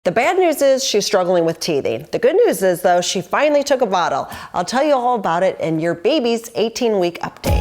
The bad news is she's struggling with teething. The good news is, though, she finally took a bottle. I'll tell you all about it in your baby's 18-week update.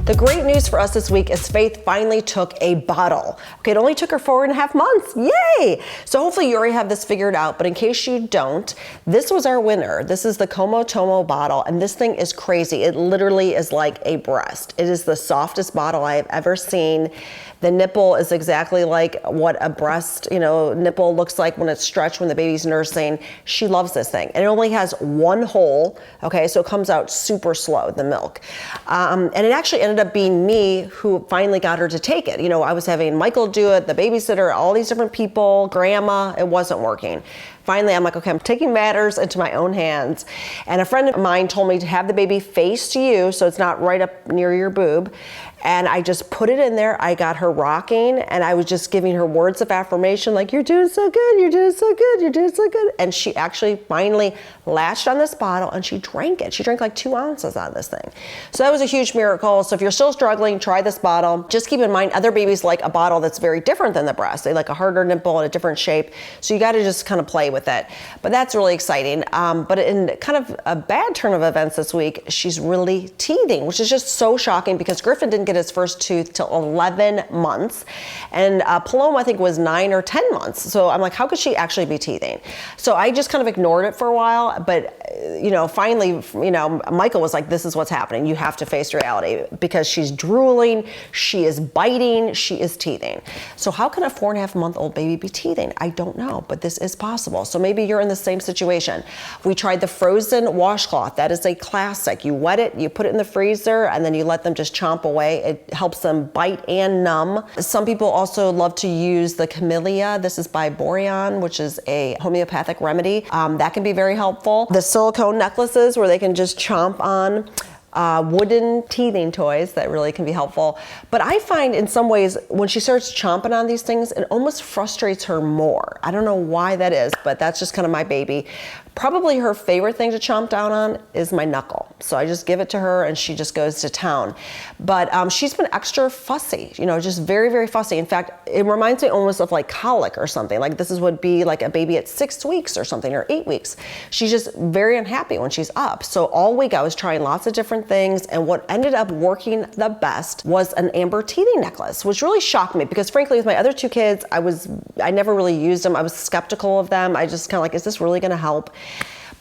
The great news for us this week is Faith finally took a bottle. Okay, it only took her 4.5 months. Yay! So hopefully you already have this figured out, but in case you don't, this was our winner. This is the Como Tomo bottle, and this thing is crazy. It literally is like a breast. It is the softest bottle I have ever seen. The nipple is exactly like what a breast, nipple looks like when it's stretched when the baby's nursing. She loves this thing. And it only has one hole, okay, so it comes out super slow, the milk. And it actually ended up being me who finally got her to take it. I was having Michael do it, the babysitter, all these different people, grandma, it wasn't working. Finally, I'm like, okay, I'm taking matters into my own hands. And a friend of mine told me to have the baby face to you so it's not right up near your boob. And I just put it in there. I got her rocking and I was just giving her words of affirmation like, you're doing so good, you're doing so good, you're doing so good. And she actually finally latched on this bottle and she drank it. She drank like 2 ounces out of this thing. So that was a huge miracle. So if you're still struggling, try this bottle. Just keep in mind, other babies like a bottle that's very different than the breast. They like a harder nipple and a different shape. So you got to just kind of play with it. But that's really exciting. But in kind of a bad turn of events this week, she's really teething, which is just so shocking because Griffin didn't get his first tooth till 11 months. And Paloma, I think, was 9 or 10 months. So I'm like, how could she actually be teething? So I just kind of ignored it for a while. But, finally, Michael was like, this is what's happening. You have to face reality because she's drooling, she is biting, she is teething. So how can a 4.5-month-old baby be teething? I don't know, but this is possible. So maybe you're in the same situation. We tried the frozen washcloth. That is a classic. You wet it, you put it in the freezer, and then you let them just chomp away. It helps them bite and numb. Some people also love to use the camellia. This is by Boreon, which is a homeopathic remedy. That can be very helpful. The silicone necklaces where they can just chomp on. Wooden teething toys that really can be helpful. But I find in some ways when she starts chomping on these things, it almost frustrates her more. I don't know why that is, but that's just kind of my baby. Probably her favorite thing to chomp down on is my knuckle. So I just give it to her and she just goes to town. But she's been extra fussy, just very, very fussy. In fact, it reminds me almost of like colic or something. Like this would be like a baby at 6 weeks or something, or 8 weeks. She's just very unhappy when she's up. So all week I was trying lots of different things. And what ended up working the best was an amber teething necklace, which really shocked me because frankly, with my other 2 kids, I never really used them. I was skeptical of them. I just kind of like, is this really going to help?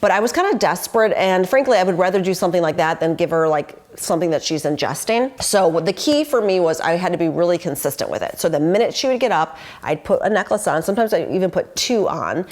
But I was kind of desperate, and frankly, I would rather do something like that than give her like something that she's ingesting. So the key for me was I had to be really consistent with it. So the minute she would get up, I'd put a necklace on. Sometimes I even put 2 on,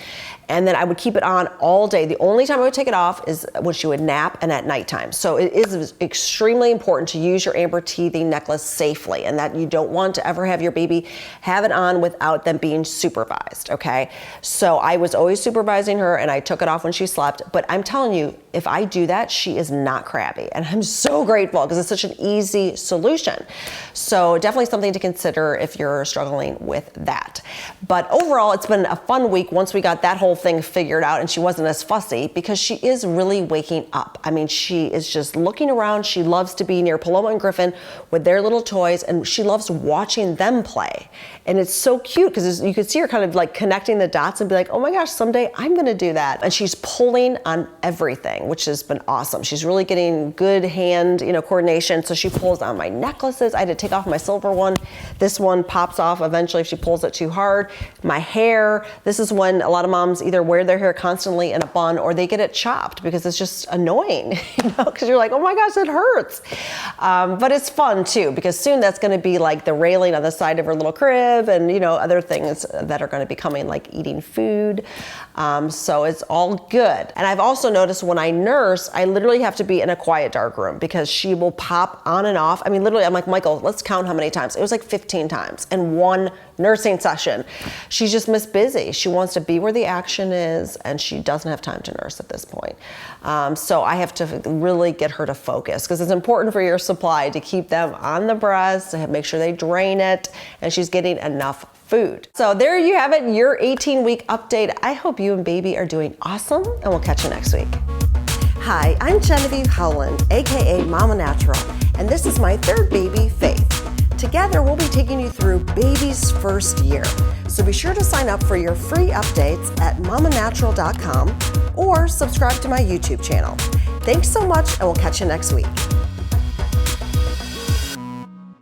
and then I would keep it on all day. The only time I would take it off is when she would nap and at nighttime. So it is extremely important to use your amber teething necklace safely, and that you don't want to ever have your baby have it on without them being supervised, okay? So I was always supervising her, and I took it off when she slept. But I'm telling you, if I do that, she is not crabby. And I'm so grateful because it's such an easy solution. So definitely something to consider if you're struggling with that. But overall, it's been a fun week once we got that whole thing figured out and she wasn't as fussy because she is really waking up. I mean, she is just looking around. She loves to be near Paloma and Griffin with their little toys, and she loves watching them play. And it's so cute because you could see her kind of like connecting the dots and be like, oh my gosh, someday I'm going to do that. And she's pulling on everything, which has been awesome. She's really getting good hand, coordination. So she pulls on my necklaces. I had to take off my silver one. This one pops off eventually if she pulls it too hard. My hair. This is when a lot of moms either wear their hair constantly in a bun or they get it chopped because it's just annoying, because you're like, oh my gosh, it hurts. But it's fun too, because soon that's going to be like the railing on the side of her little crib and, other things that are going to be coming, like eating food. So it's all good. And I've also noticed when I nurse, I literally have to be in a quiet, dark room because she will pop on and off. I mean, literally, I'm like, Michael, let's count how many times. It was like 15 times in one nursing session. She's just Miss Busy. She wants to be where the action is, and she doesn't have time to nurse at this point. So I have to really get her to focus because it's important for your supply to keep them on the breast, to make sure they drain it, and she's getting enough food. So there you have it, your 18-week update. I hope you and baby are doing awesome, and we'll catch you next week. Hi, I'm Genevieve Howland, aka Mama Natural, and this is my 3rd baby, Faith. Together, we'll be taking you through baby's first year. So be sure to sign up for your free updates at mamanatural.com or subscribe to my YouTube channel. Thanks so much, and we'll catch you next week.